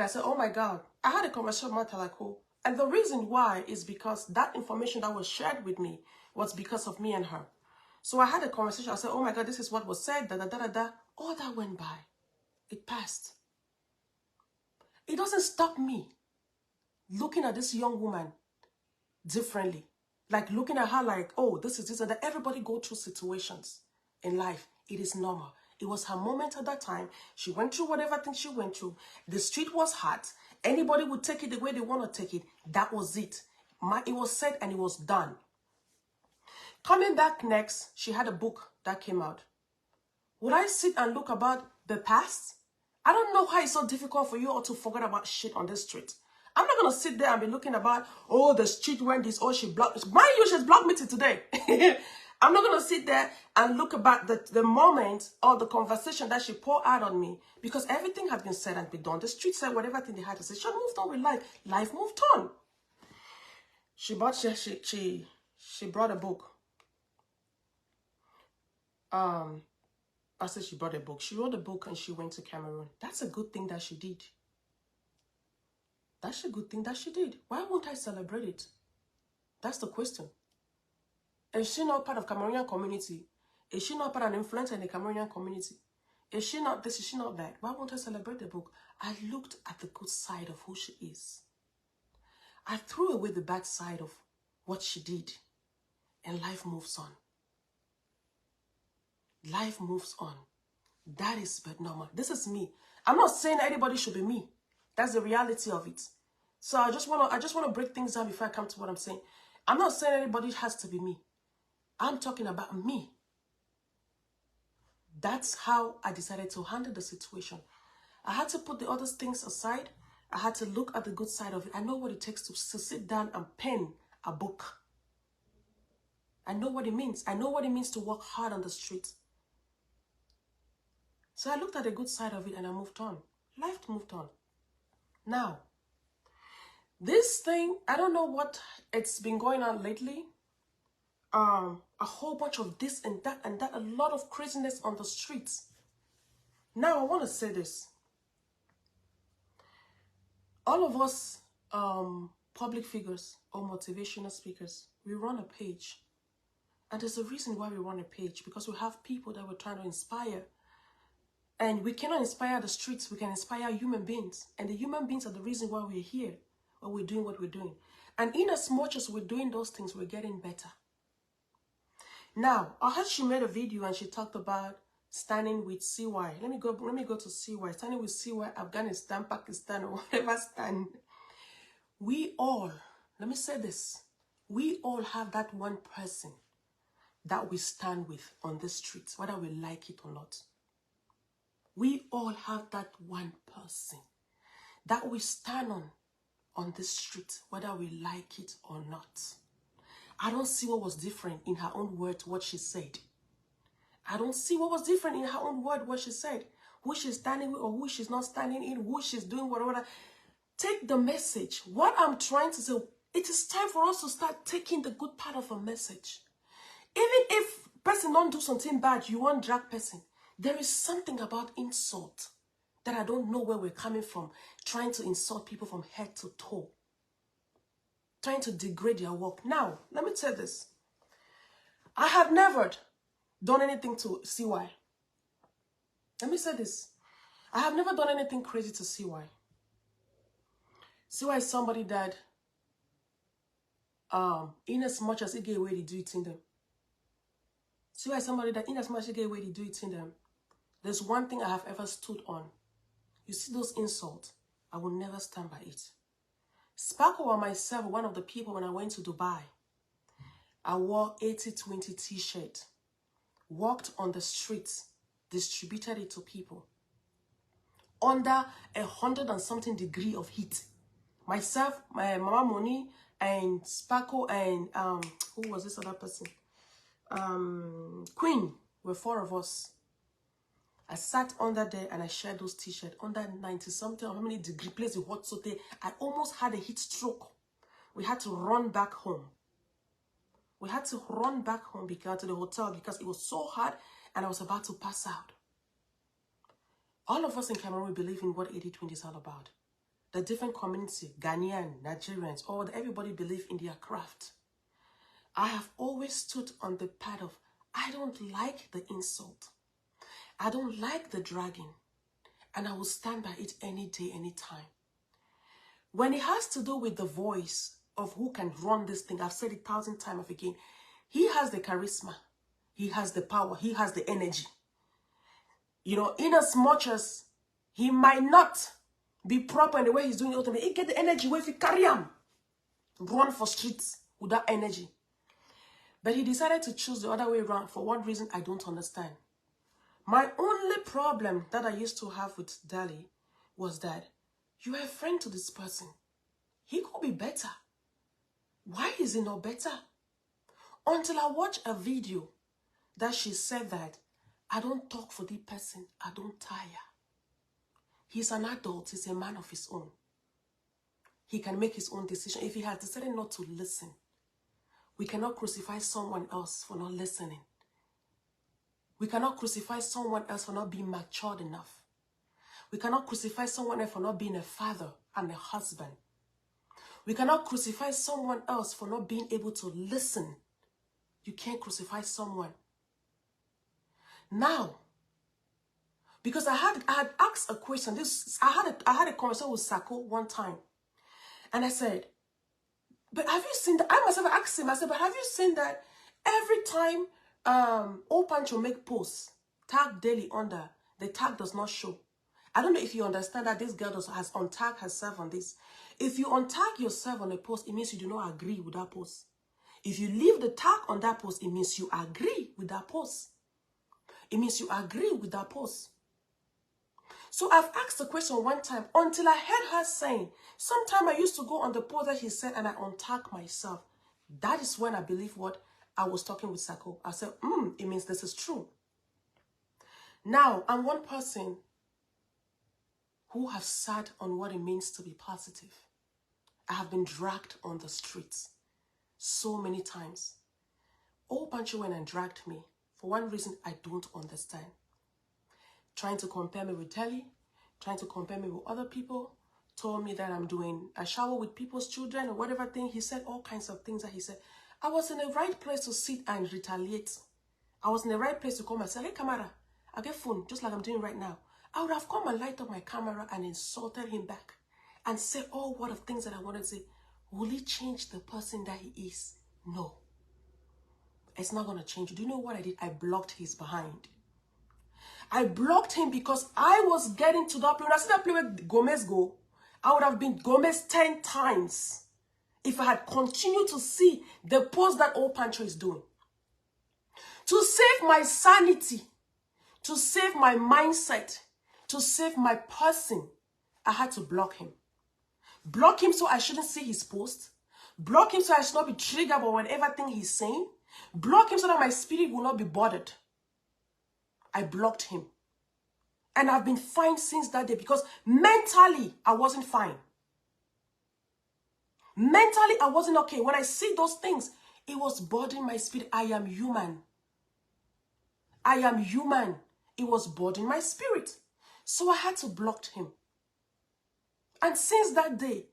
I said, oh my God, I had a conversation with Atalaku. And the reason why is because that information that was shared with me was because of me and her. So I had a conversation. I said, oh my God, this is what was said, da da da da da. All that went by. It passed. It doesn't stop me looking at this young woman differently. Like looking at her like, oh, this is this and that. Everybody go through situations in life. It is normal. It was her moment at that time. She went through whatever thing she went through. The street was hot. Anybody would take it the way they want to take it. That was it. It was said and it was done. Coming back next, she had a book that came out. Would I sit and look about the past? I don't know why it's so difficult for you all to forget about shit on the street. I'm not going to sit there and be looking about, oh, the street went this, oh, she blocked. Mind you, she's blocked me till today. I'm not going to sit there and look about the moment or the conversation that she poured out on me, because everything had been said and been done. The street said whatever thing they had to say. She moved on with life. Life moved on. She brought a book. I said she brought a book. She wrote a book and she went to Cameroon. That's a good thing that she did. That's a good thing that she did. Why won't I celebrate it? That's the question. Is she not part of Cameroonian community? Is she not part of an influencer in the Cameroonian community? Is she not this? Is she not that? Why won't I celebrate the book? I looked at the good side of who she is. I threw away the bad side of what she did. And life moves on. Life moves on. That is but normal. This is me. I'm not saying anybody should be me. That's the reality of it. So I just want to break things down before I come to what I'm saying. I'm not saying anybody has to be me. I'm talking about me. That's how I decided to handle the situation. I had to put the other things aside. I had to look at the good side of it. I know what it takes to sit down and pen a book. I know what it means. I know what it means to work hard on the street. So I looked at the good side of it and I moved on. Life moved on. Now, this thing, I don't know what it's been going on lately. A whole bunch of this and that, a lot of craziness on the streets. Now, I want to say this. All of us, public figures or motivational speakers, we run a page. And there's a reason why we run a page, because we have people that we're trying to inspire. And we cannot inspire the streets, we can inspire human beings. And the human beings are the reason why we're here, or we're doing what we're doing. And in as much as we're doing those things, we're getting better. Now, I heard she made a video and she talked about standing with CY. Let me go to CY. Standing with CY, Afghanistan, Pakistan, or whatever stand. We all, let me say this, we all have that one person that we stand with on the streets, whether we like it or not. We all have that one person that we stand on the street, whether we like it or not. I don't see what was different in her own words, what she said. I don't see what was different in her own word, what she said. Who she's standing with or who she's not standing in, who she's doing, whatever. Take the message. What I'm trying to say, it is time for us to start taking the good part of a message. Even if person don't do something bad, you want drag person. There is something about insult that I don't know where we're coming from. Trying to insult people from head to toe. Trying to degrade their work. Now, let me tell this. I have never done anything to CY. Let me say this. I have never done anything crazy to CY. CY is somebody that, in as much as he get away, they do it in them. CY is somebody that, in as much as he get away, they do it in them. There's one thing I have ever stood on. You see those insults, I will never stand by it. Sparkle and myself were one of the people when I went to Dubai. I wore 80-20 t-shirt, walked on the streets, distributed it to people. Under 100 and something degree of heat. Myself, my Mama Moni, and Sparkle, and who was this other person? Queen, were 4 of us. I sat under there and I shared those t-shirts under 90 something, how many degree place the hot saute. I almost had a heat stroke. We had to run back home. We had to run back home to the hotel because it was so hot and I was about to pass out. All of us in Cameroon believe in what 80-20 is all about. the different community, Ghanaian, Nigerians, everybody believe in their craft. I have always stood on the part of, I don't like the insult. I don't like the dragging. And I will stand by it any day, any time. When it has to do with the voice of who can run this thing, I've said it 1,000 times again, he has the charisma. He has the power. He has the energy. You know, in as much as he might not be proper in the way he's doing it, he get the energy where if he carry him, run for streets with that energy. But he decided to choose the other way around for one reason I don't understand. My only problem that I used to have with Dali was that you are a friend to this person. He could be better. Why is he not better? Until I watch a video that she said that I don't talk for the person, I don't tire. He's an adult, he's a man of his own. He can make his own decision. If he has decided not to listen, we cannot crucify someone else for not listening. We cannot crucify someone else for not being matured enough. We cannot crucify someone else for not being a father and a husband. We cannot crucify someone else for not being able to listen. You can't crucify someone. Now, because I had asked a question. I had a conversation with Sako one time. And I said, but have you seen that? I myself asked him, I said, but have you seen that every time Old Pancho make posts, tag daily under, the tag does not show. I don't know if you understand that this girl has untagged herself on this. If you untag yourself on a post, it means you do not agree with that post. If you leave the tag on that post, it means you agree with that post. It means you agree with that post. So I've asked the question one time until I heard her saying, sometime I used to go on the post that he said and I untag myself. That is when I believe what I was talking with Sako. I said, it means this is true. Now, I'm one person who has sat on what it means to be positive. I have been dragged on the streets so many times. Old Pancho went and dragged me for one reason I don't understand. Trying to compare me with Telly, trying to compare me with other people, told me that I'm doing a shower with people's children or whatever thing. He said all kinds of things that he said. I was in the right place to sit and retaliate. I was in the right place to come and say, hey, camera, I get phone, just like I'm doing right now. I would have come and light up my camera and insulted him back and said all what of things that I wanted to say. Will it change the person that he is? No. It's not going to change. Do you know what I did? I blocked his behind. I blocked him because I was getting to that play. When I see that play where Gomez go, I would have been Gomez 10 times if I had continued to see the post that old Pancho is doing. To save my sanity, to save my mindset, to save my person, I had to block him. Block him so I shouldn't see his post. Block him so I should not be triggered by whatever thing he's saying. Block him so that my spirit will not be bothered. I blocked him. And I've been fine since that day because mentally, I wasn't fine. Mentally, I wasn't okay. When I see those things, it was bothering my spirit. I am human. I am human. It was bothering my spirit. So I had to block him. And since that day,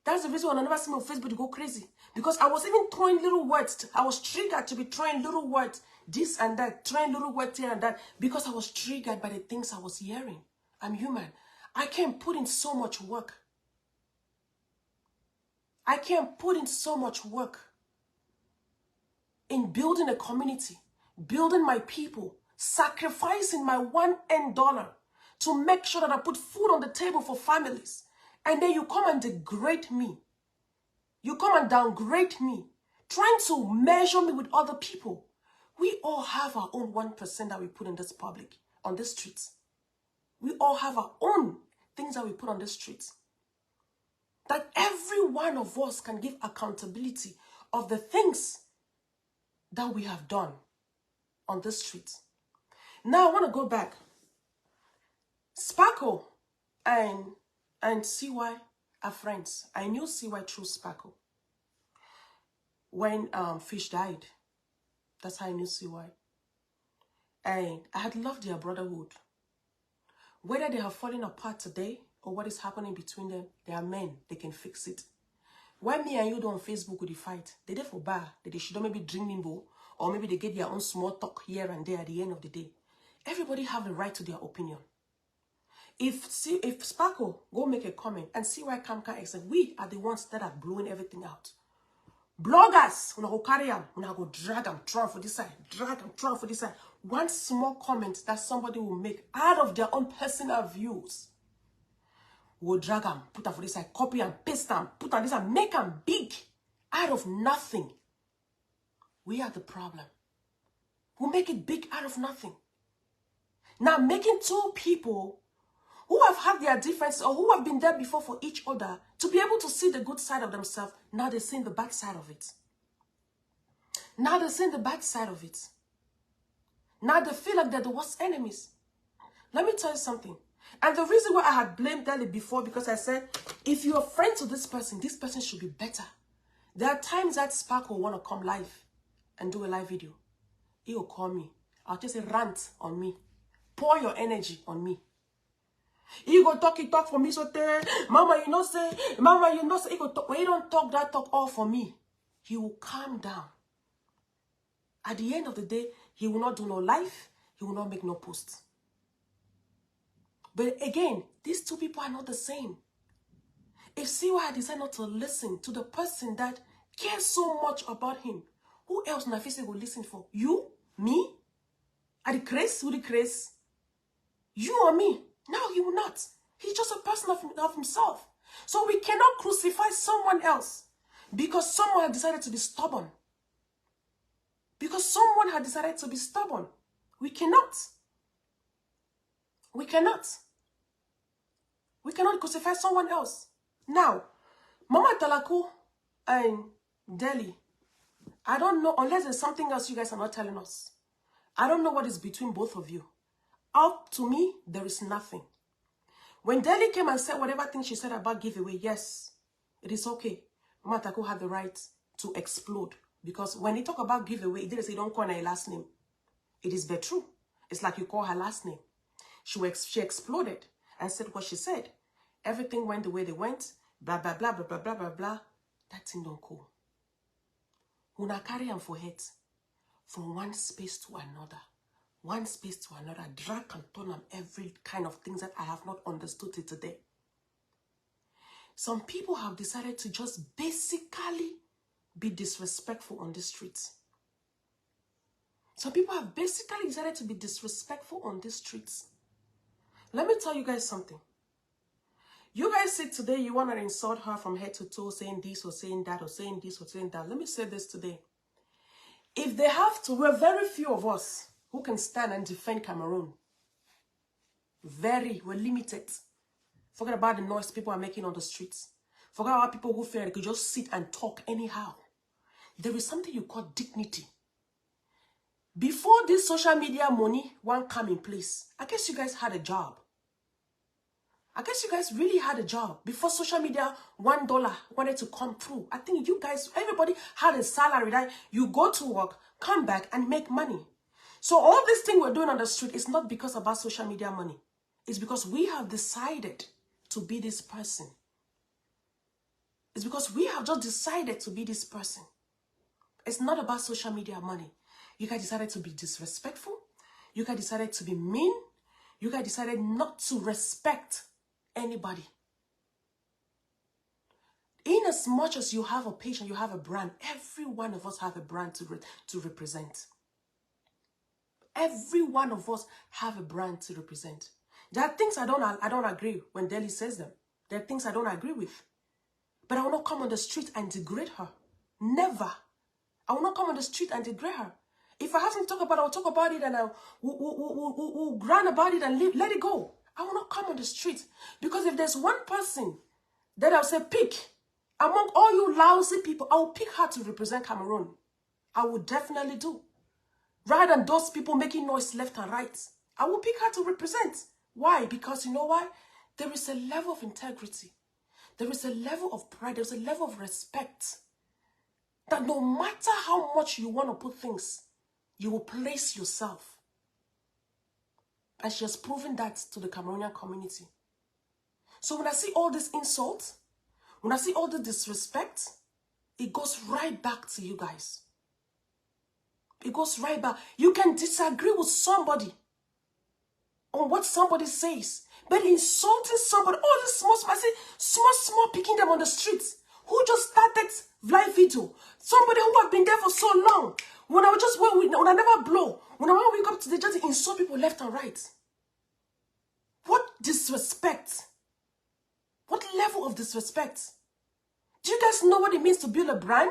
that's the reason why I never see me on Facebook to go crazy. Because I was even throwing little words. I was triggered to be throwing little words, this and that, throwing little words here and that, because I was triggered by the things I was hearing. I'm human. I can't put in so much work. I can't put in so much work in building a community, building my people, sacrificing my $1 to make sure that I put food on the table for families. And then you come and degrade me. You come and downgrade me, trying to measure me with other people. We all have our own 1% that we put in this public, on the streets. We all have our own things that we put on the streets. That every one of us can give accountability of the things that we have done on the streets. Now I want to go back. Sparkle and CY are friends. I knew CY through Sparkle. When Fish died, that's how I knew CY. And I had loved their brotherhood. Whether they have fallen apart today, or what is happening between them, they are men. They can fix it. Why me and you do on Facebook with the fight? They there for bar. They should maybe drink nimbo, or maybe they get their own small talk here and there at the end of the day. Everybody have a right to their opinion. If Sparkle go make a comment and see why Kamka is, we are the ones that are blowing everything out. Bloggers, when I go carry them, when I go drag them, throw for this side, drag them, throw for this side. One small comment that somebody will make out of their own personal views, will drag them, put them for this side, copy and paste them, put them this and make them big out of nothing. We are the problem. We'll make it big out of nothing. Now, making two people who have had their differences or who have been there before for each other to be able to see the good side of themselves, now they're seeing the bad side of it. Now they're seeing the bad side of it. Now they feel like they're the worst enemies. Let me tell you something. And the reason why I had blamed Deli before, because I said, if you're a friend to this person should be better. There are times that Sparkle will want to come live and do a live video. He will call me. I'll just say rant on me. Pour your energy on me. He go talk for me, so there. Mama, you know say. Mama, you know say. He go talk. When he don't talk that talk all for me, he will calm down. At the end of the day, he will not do no live. He will not make no post. But again, these two people are not the same. If CY decide not to listen to the person that cares so much about him, who else Nafisa will listen for? You? Me? Are the craze? Who the craze? You or me? No, he will not. He's just a person of himself. So we cannot crucify someone else because someone has decided to be stubborn. Because someone has decided to be stubborn. We cannot. We cannot. We cannot crucify someone else. Now, Mama Atalaku and Deli, I don't know, unless there's something else you guys are not telling us. I don't know what is between both of you. Up to me, there is nothing. When Deli came and said whatever thing she said about giveaway, yes, it is okay. Mama Atalaku had the right to explode. Because when they talk about giveaway, it didn't say don't call her last name. It is very true. It's like you call her last name. She exploded and said what she said. Everything went the way they went. Blah, blah, blah, blah, blah, blah, blah, blah. That thing don't cool. Una carry them for head from one space to another. One space to another. Drag and turn them every kind of things that I have not understood till today. Some people have decided to just basically be disrespectful on the streets. Some people have basically decided to be disrespectful on the streets. Let me tell you guys something. You guys say today you want to insult her from head to toe, saying this or saying that or saying this or saying that. Let me say this today. If they have to, we're very few of us who can stand and defend Cameroon. We're limited. Forget about the noise people are making on the streets. Forget about people who feel they could just sit and talk anyhow. There is something you call dignity. Before this social media money won't come in place, I guess you guys had a job. I guess you guys really had a job. Before social media, $1 wanted to come through. I think you guys, everybody had a salary that you go to work, come back and make money. So all this thing we're doing on the street is not because about social media money. It's because we have decided to be this person. It's because we have just decided to be this person. It's not about social media money. You guys decided to be disrespectful. You guys decided to be mean. You guys decided not to respect anybody. In as much as you have a page and you have a brand, every one of us have a brand to represent. Every one of us have a brand to represent. There are things I don't agree when Deli says them. There are things I don't agree with. But I will not come on the street and degrade her. Never. I will not come on the street and degrade her. If I have something to talk about, I'll talk about it and we'll grind about it and let it go. I will not come on the street. Because if there's one person that I'll say pick, among all you lousy people, I will pick her to represent Cameroon. I will definitely do. Rather than those people making noise left and right, I will pick her to represent. Why? Because you know why? There is a level of integrity. There is a level of pride. There's a level of respect. That no matter how much you want to put things, you will place yourself. And she has proven that to the Cameroonian community. So when I see all this insult, when I see all the disrespect, it goes right back to you guys. It goes right back. You can disagree with somebody on what somebody says, but insulting somebody, all this small picking them on the streets, who just started live video, somebody who have been there for so long. When I never blow, when I wake up to the just insult people left and right. What disrespect? What level of disrespect? Do you guys know what it means to build a brand?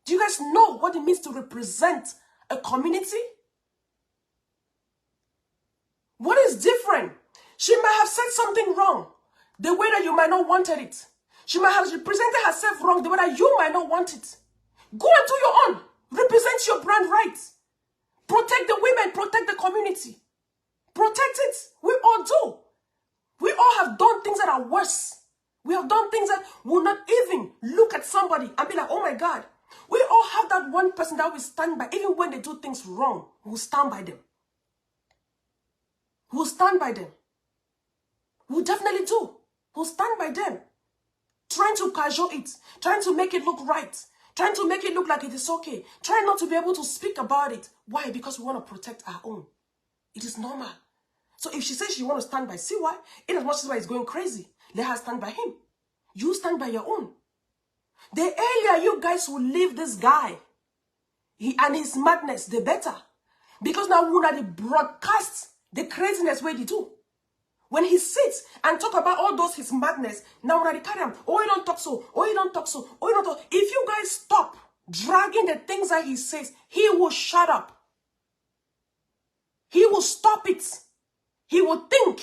Do you guys know what it means to represent a community? What is different? She might have said something wrong, the way that you might not wanted it. She might have represented herself wrong, the way that you might not want it. Go and do your own. Represent your brand right. Protect the women, protect the community. Protect it. We all do. We all have done things that are worse. We have done things that will not even look at somebody and be like, oh my God. We all have that one person that we stand by, even when they do things wrong, we'll stand by them. We'll stand by them. We'll definitely do. We'll stand by them. Trying to casual it, trying to make it look right, trying to make it look like it is okay, trying not to be able to speak about it. Why? Because we want to protect our own. It is normal. So if she says she wants to stand by CY, in as much as CY is going crazy, let her stand by him. You stand by your own. The earlier you guys will leave this guy and his madness, the better. Because now we want to broadcast the craziness where they do. When he sits and talk about all those his madness, now when I carry him, oh, you don't talk so, oh, you don't talk so, oh, you don't talk. If you guys stop dragging the things that he says, he will shut up. He will stop it. He will think.